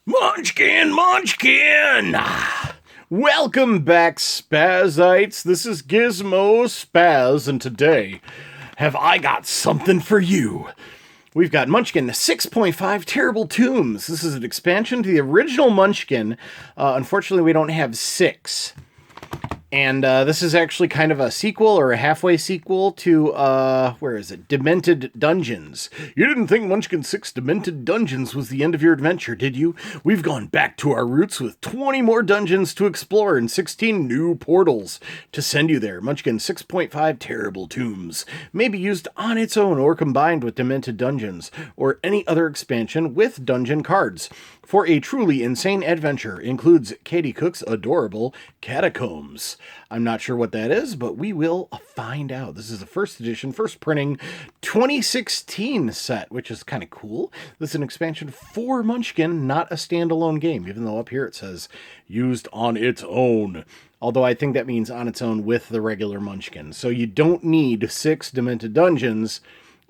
Munchkin, Munchkin! Welcome back, Spazites. This is Gizmo Spaz, and today have I got something for you. We've got Munchkin 6.5 Terrible Tombs. This is an expansion to the original Munchkin. Unfortunately, we don't have 6. And this is actually kind of a sequel or a halfway sequel to, where is it? Demented Dungeons. You didn't think Munchkin 6 Demented Dungeons was the end of your adventure, did you? We've gone back to our roots with 20 more dungeons to explore and 16 new portals to send you there. Munchkin 6.5 Terrible Tombs may be used on its own or combined with Demented Dungeons or any other expansion with dungeon cards. For a truly insane adventure, includes Katie Cook's adorable Catacombs. I'm not sure what that is, but we will find out. This is the first edition, first printing, 2016 set, which is kind of cool. This is an expansion for Munchkin, not a standalone game, even though up here it says used on its own. Although I think that means on its own with the regular Munchkin. So you don't need 6 Demented Dungeons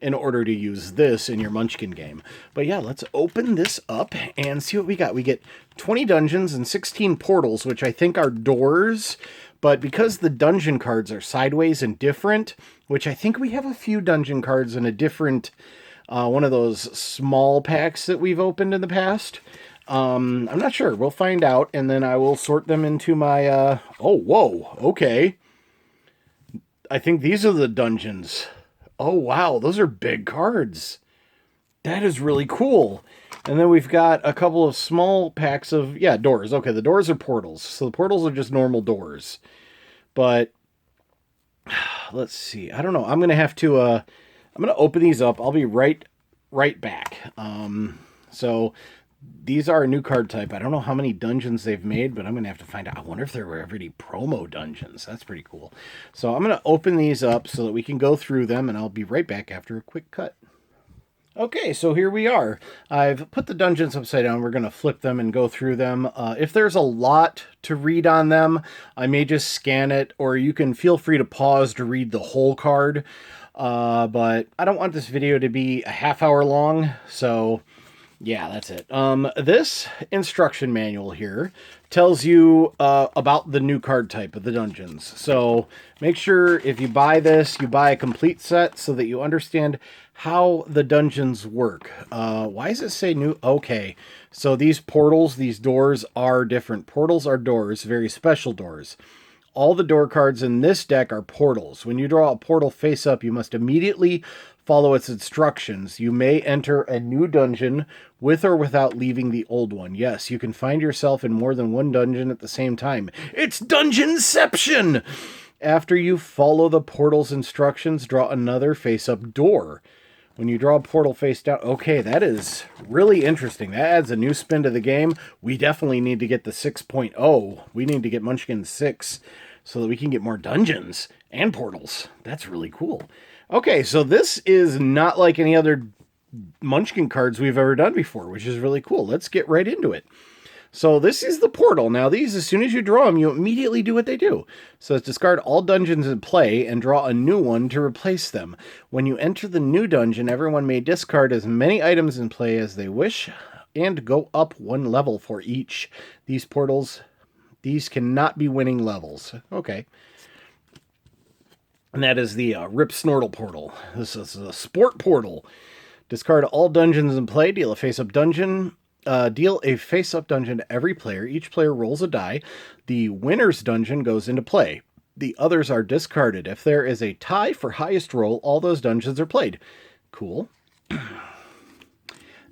in order to use this in your Munchkin game. But yeah, let's open this up and see what we got. We get 20 dungeons and 16 portals, which I think are doors. But because the dungeon cards are sideways and different, which I think we have a few dungeon cards in a different, one of those small packs that we've opened in the past. I'm not sure. We'll find out, and then I will sort them into my, oh, whoa, okay. I think these are the dungeons. Oh, wow, those are big cards. That is really cool. And then we've got a couple of small packs of, yeah, doors. Okay, the doors are portals. So the portals are just normal doors. But, let's see. I don't know. I'm going to have to, I'm going to open these up. I'll be right back. So these are a new card type. I don't know how many dungeons they've made, but I'm going to have to find out. I wonder if there were ever any promo dungeons. That's pretty cool. So I'm going to open these up so that we can go through them, and I'll be right back after a quick cut. Okay, so here we are. I've put the dungeons upside down. We're going to flip them and go through them. If there's a lot to read on them, I may just scan it, or you can feel free to pause to read the whole card. But I don't want this video to be a half hour long, so yeah, that's it. This instruction manual here tells you about the new card type of the dungeons. So make sure if you buy this, you buy a complete set so that you understand how the dungeons work. Why does it say new? Okay, so these portals, these doors are different. Portals are doors, very special doors. All the door cards in this deck are portals. When you draw a portal face up, you must immediately follow its instructions. You may enter a new dungeon with or without leaving the old one. Yes, you can find yourself in more than one dungeon at the same time. It's Dungeonception! After you follow the portal's instructions, draw another face-up door. When you draw a portal face down, okay, that is really interesting. That adds a new spin to the game. We definitely need to get the 6.0. We need to get Munchkin 6 so that we can get more dungeons and portals. That's really cool. Okay, so this is not like any other Munchkin cards we've ever done before, which is really cool. Let's get right into it. So this is the portal. Now these, as soon as you draw them, you immediately do what they do. So it's discard all dungeons in play and draw a new one to replace them. When you enter the new dungeon, everyone may discard as many items in play as they wish and go up 1 level for each. These portals, these cannot be winning levels. Okay. And that is the Rip Snortle portal. This is a sport portal. Discard all dungeons in play, deal a face-up dungeon. Deal a face-up dungeon to every player. Each player rolls a die. The winner's dungeon goes into play. The others are discarded. If there is a tie for highest roll, all those dungeons are played. Cool.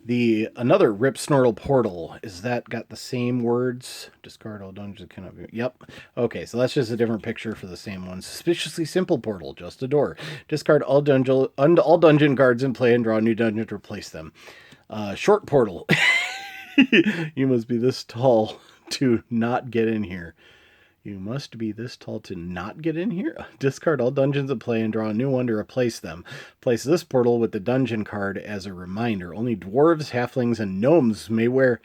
Another Rip Snortle portal. Is that got the same words? Discard all dungeons cannot be... Yep. Okay, so that's just a different picture for the same one. Suspiciously simple portal. Just a door. Discard all dungeon cards in play and draw a new dungeon to replace them. Short portal. You must be this tall to not get in here. You must be this tall to not get in here? Discard all dungeons in play and draw a new one to replace them. Place this portal with the dungeon card as a reminder. Only dwarves, halflings, and gnomes may wear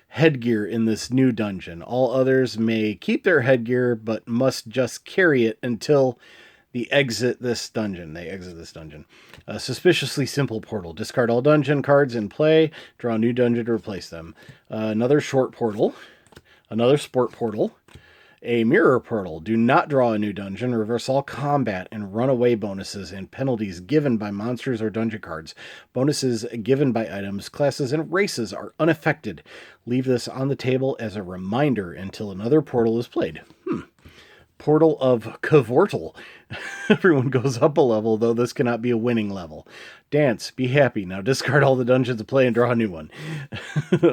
headgear in this new dungeon. All others may keep their headgear, but must just carry it until the exit this dungeon. They exit this dungeon. Suspiciously simple portal. Discard all dungeon cards in play. Draw a new dungeon to replace them. Another short portal. Another sport portal. A mirror portal. Do not draw a new dungeon. Reverse all combat and runaway bonuses and penalties given by monsters or dungeon cards. Bonuses given by items, classes, and races are unaffected. Leave this on the table as a reminder until another portal is played. Portal of Cavortal. Everyone goes up a level, though this cannot be a winning level. Dance, be happy. Now discard all the dungeons to play and draw a new one.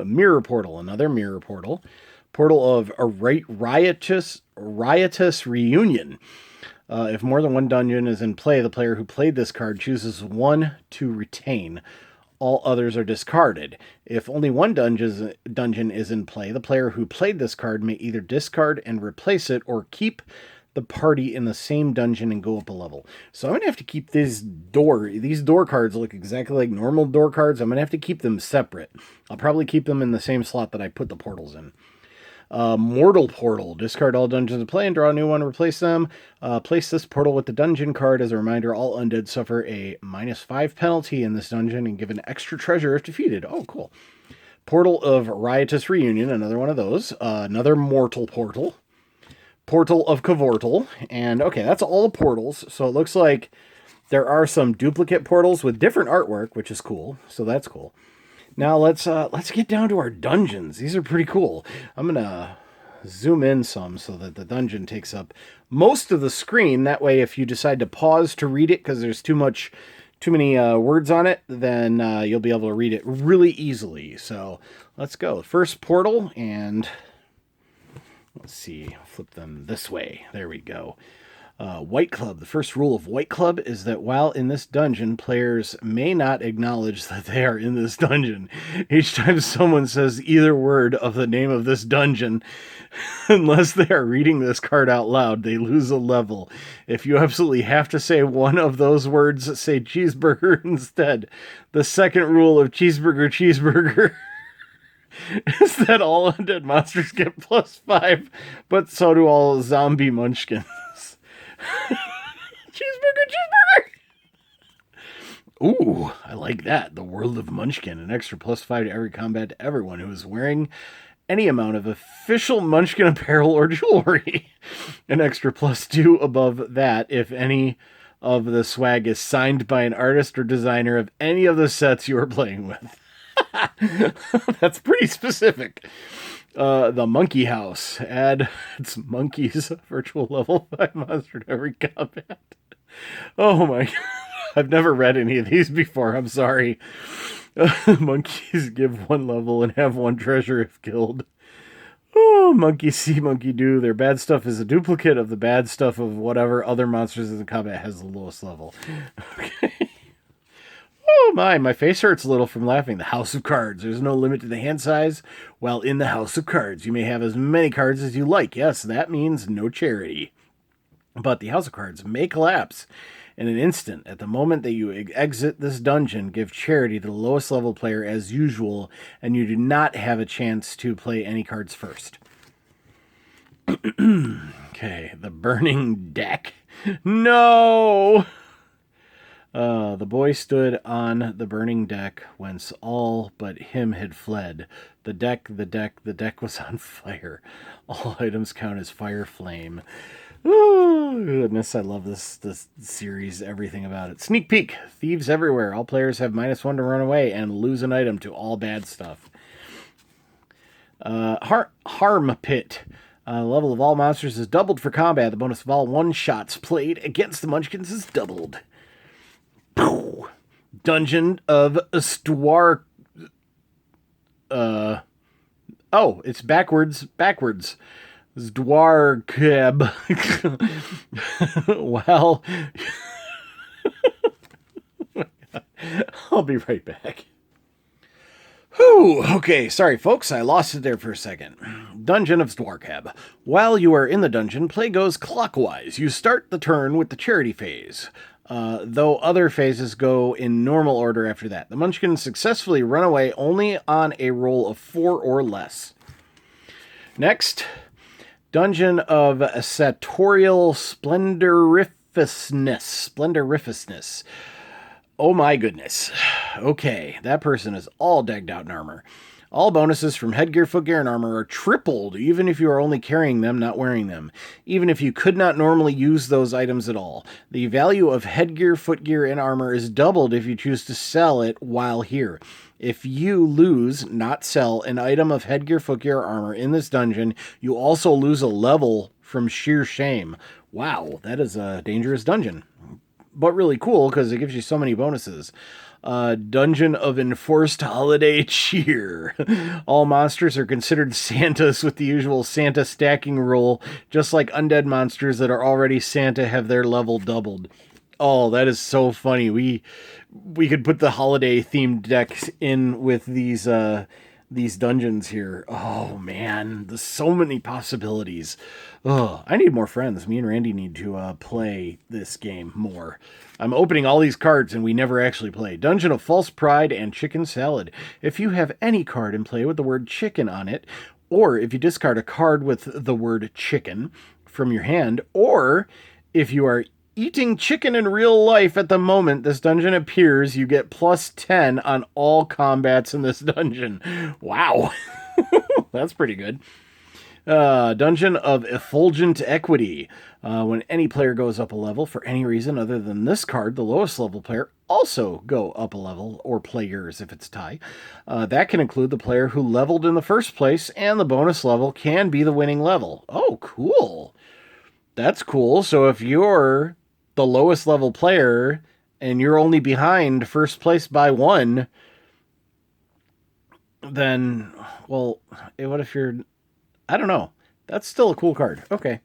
Mirror portal. Another mirror portal. Portal of a riotous reunion. If more than one dungeon is in play, the player who played this card chooses one to retain. All others are discarded. If only one dungeon is in play, the player who played this card may either discard and replace it or keep the party in the same dungeon and go up a level. So I'm going to have to keep these door cards look exactly like normal door cards. I'm going to have to keep them separate. I'll probably keep them in the same slot that I put the portals in. Mortal portal. Discard all dungeons in play and draw a new one. Replace them. Place this portal with the dungeon card. As a reminder, all undead suffer a -5 penalty in this dungeon and give an extra treasure if defeated. Oh, cool. Portal of Riotous Reunion. Another one of those. Another mortal portal. Portal of Cavortal. And okay, that's all the portals. So it looks like there are some duplicate portals with different artwork, which is cool. So that's cool. Now let's get down to our dungeons. These are pretty cool. I'm gonna zoom in some so that the dungeon takes up most of the screen. That way, if you decide to pause to read it because there's too many words on it, then you'll be able to read it really easily. So let's go. First portal, and let's see. Flip them this way. There we go. White Club. The first rule of White Club is that while in this dungeon, players may not acknowledge that they are in this dungeon. Each time someone says either word of the name of this dungeon, unless they are reading this card out loud, they lose a level. If you absolutely have to say one of those words, say cheeseburger instead. The second rule of cheeseburger is that all undead monsters get +5, but so do all zombie munchkins. Cheeseburger! Ooh, I like that. The World of Munchkin. An extra +5 to every combat to everyone who is wearing any amount of official Munchkin apparel or jewelry. An extra +2 above that if any of the swag is signed by an artist or designer of any of the sets you are playing with. That's pretty specific. The Monkey House. Add its monkeys, virtual level 5 monster to every combat. Oh my god. I've never read any of these before. I'm sorry. Monkeys give 1 level and have 1 treasure if killed. Oh, monkey see, monkey do. Their bad stuff is a duplicate of the bad stuff of whatever other monsters in the combat has the lowest level. Okay. Oh my face hurts a little from laughing. The House of Cards. There's no limit to the hand size. While in the House of Cards, you may have as many cards as you like. Yes, that means no charity. But the House of Cards may collapse in an instant. At the moment that you exit this dungeon, give charity to the lowest level player as usual, and you do not have a chance to play any cards first. Okay, the Burning Deck. No! The boy stood on the burning deck, whence all but him had fled. The deck was on fire. All items count as fire flame. Oh, goodness, I love this series, everything about it. Sneak peek. Thieves everywhere. All players have -1 to run away and lose an item to all bad stuff. Harm Pit. The level of all monsters is doubled for combat. The bonus of all one-shots played against the Munchkins is doubled. Dungeon of Stuar. It's backwards. Zdwarkeb. Well, I'll be right back. Whew, okay, sorry folks, I lost it there for a second. Dungeon of Zdwarkeb. While you are in the dungeon, play goes clockwise. You start the turn with the charity phase. Though other phases go in normal order after that. The Munchkins successfully run away only on a roll of 4 or less. Next, Dungeon of Satorial Splendorific. Splendorificness. Oh my goodness. Okay, that person is all decked out in armor. All bonuses from headgear, footgear, and armor are tripled, even if you are only carrying them, not wearing them. Even if you could not normally use those items at all. The value of headgear, footgear, and armor is doubled if you choose to sell it while here. If you lose, not sell, an item of headgear, footgear, or armor in this dungeon, you also lose a level from sheer shame. Wow, that is a dangerous dungeon. But really cool, because it gives you so many bonuses. Dungeon of Enforced Holiday Cheer. All monsters are considered Santas with the usual Santa stacking rule, just like undead monsters that are already Santa have their level doubled. Oh, that is so funny. We could put the holiday themed decks in with these dungeons here. Oh man, there's so many possibilities. Oh, I need more friends. Me and Randy need to play this game more. I'm opening all these cards and we never actually play. Dungeon of False Pride and Chicken Salad. If you have any card in play with the word chicken on it, or if you discard a card with the word chicken from your hand, or if you are eating chicken in real life at the moment this dungeon appears, you get plus 10 on all combats in this dungeon. Wow. That's pretty good. Dungeon of Effulgent Equity. When any player goes up a level for any reason other than this card, the lowest level player also go up a level, or players if it's a tie. That can include the player who leveled in the first place, and the bonus level can be the winning level. Oh, cool. That's cool. So if you're the lowest level player and you're only behind first place by 1, then, well, what if you're... I don't know. That's still a cool card. Okay.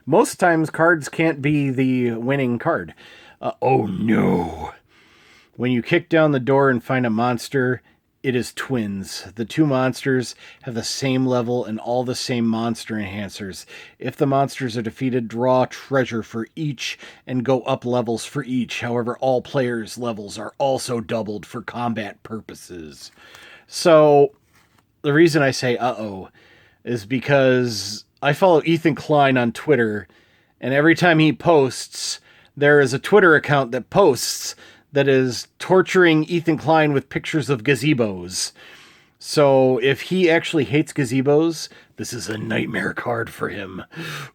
Most times cards can't be the winning card. Oh no. When you kick down the door and find a monster, it is twins. The two monsters have the same level and all the same monster enhancers. If the monsters are defeated, draw treasure for each and go up levels for each. However, all players' levels are also doubled for combat purposes. So, the reason I say uh-oh is because I follow Ethan Klein on Twitter, and every time he posts, there is a Twitter account that posts that is torturing Ethan Klein with pictures of gazebos. So if he actually hates gazebos, this is a nightmare card for him.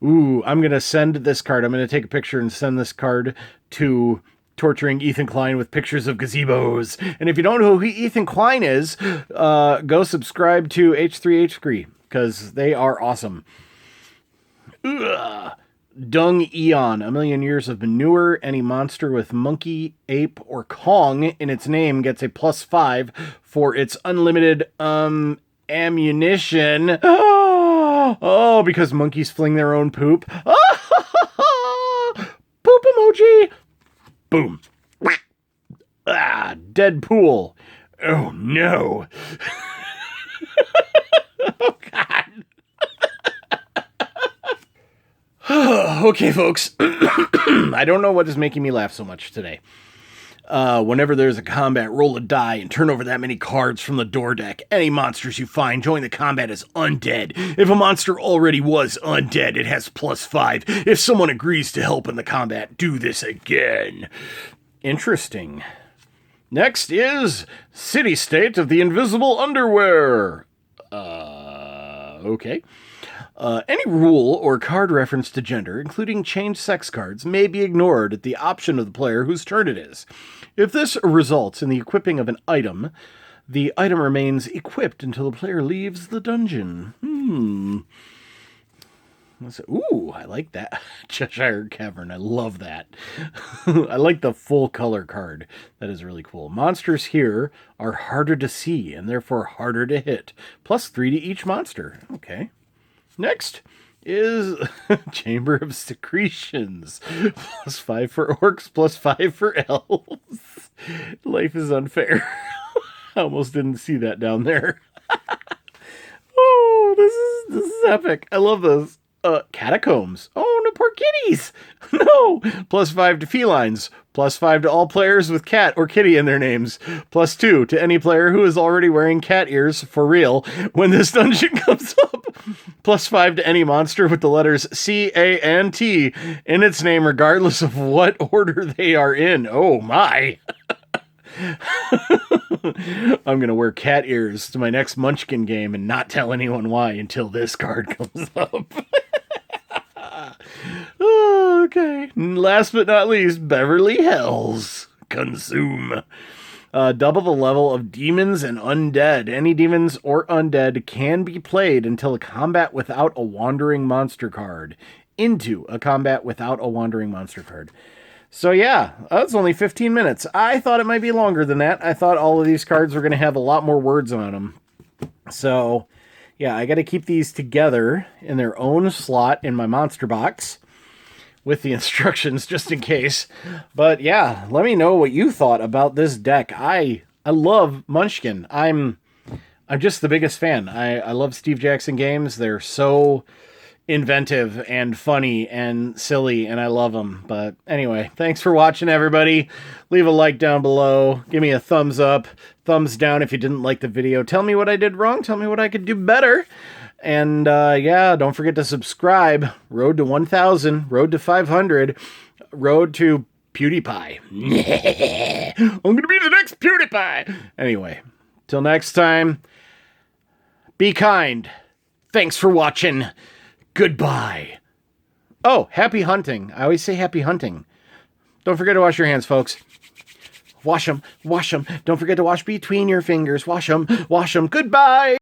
Ooh, I'm going to send this card. I'm going to take a picture and send this card to torturing Ethan Klein with pictures of gazebos. And if you don't know who Ethan Klein is, go subscribe to H3H3. Because they are awesome. Ugh. Dung Eon. 1,000,000 years of manure. Any monster with monkey, ape, or Kong in its name gets a plus 5 for its unlimited ammunition. Oh, because monkeys fling their own poop. Poop emoji. Boom. Dead pool. Oh, no. Oh, God. Okay, folks. I don't know what is making me laugh so much today. Whenever there's a combat, roll a die and turn over that many cards from the door deck. Any monsters you find, join the combat as undead. If a monster already was undead, it has plus 5. If someone agrees to help in the combat, do this again. Interesting. Next is City State of the Invisible Underwear. Okay. Any rule or card reference to gender, including changed sex cards, may be ignored at the option of the player whose turn it is. If this results in the equipping of an item, the item remains equipped until the player leaves the dungeon. Ooh, I like that. Cheshire Cavern. I love that. I like the full color card. That is really cool. Monsters here are harder to see and therefore harder to hit. Plus 3 to each monster. Okay. Next is Chamber of Secretions. Plus 5 for orcs, plus 5 for elves. Life is unfair. I almost didn't see that down there. Oh, this is epic. I love this. Catacombs. Oh, no, poor kitties. No. Plus 5 to felines. Plus 5 to all players with cat or kitty in their names. Plus 2 to any player who is already wearing cat ears for real when this dungeon comes up. +5 to any monster with the letters C, A, and T in its name, regardless of what order they are in. Oh my. I'm going to wear cat ears to my next Munchkin game and not tell anyone why until this card comes up. Okay. Last but not least, Beverly Hells. Consume. Double the level of demons and undead. Any demons or undead can be played until a combat without a wandering monster card. Into a combat without a wandering monster card. So yeah, that's only 15 minutes. I thought it might be longer than that. I thought all of these cards were going to have a lot more words on them. So yeah, I got to keep these together in their own slot in my monster box with the instructions just in case. But yeah, let me know what you thought about this deck. I love Munchkin. I'm just the biggest fan. I love Steve Jackson games. They're so inventive and funny and silly, and I love them. But anyway, thanks for watching, everybody. Leave a like down below. Give me a thumbs up, thumbs down if you didn't like the video. Tell me what I did wrong. Tell me what I could do better. And yeah, don't forget to subscribe. Road to 1,000, road to 500, road to PewDiePie. I'm going to be the next PewDiePie. Anyway, till next time, be kind. Thanks for watching. Goodbye. Oh, happy hunting. I always say happy hunting. Don't forget to wash your hands, folks. Wash them. Wash them. Don't forget to wash between your fingers. Wash them. Wash them. Goodbye.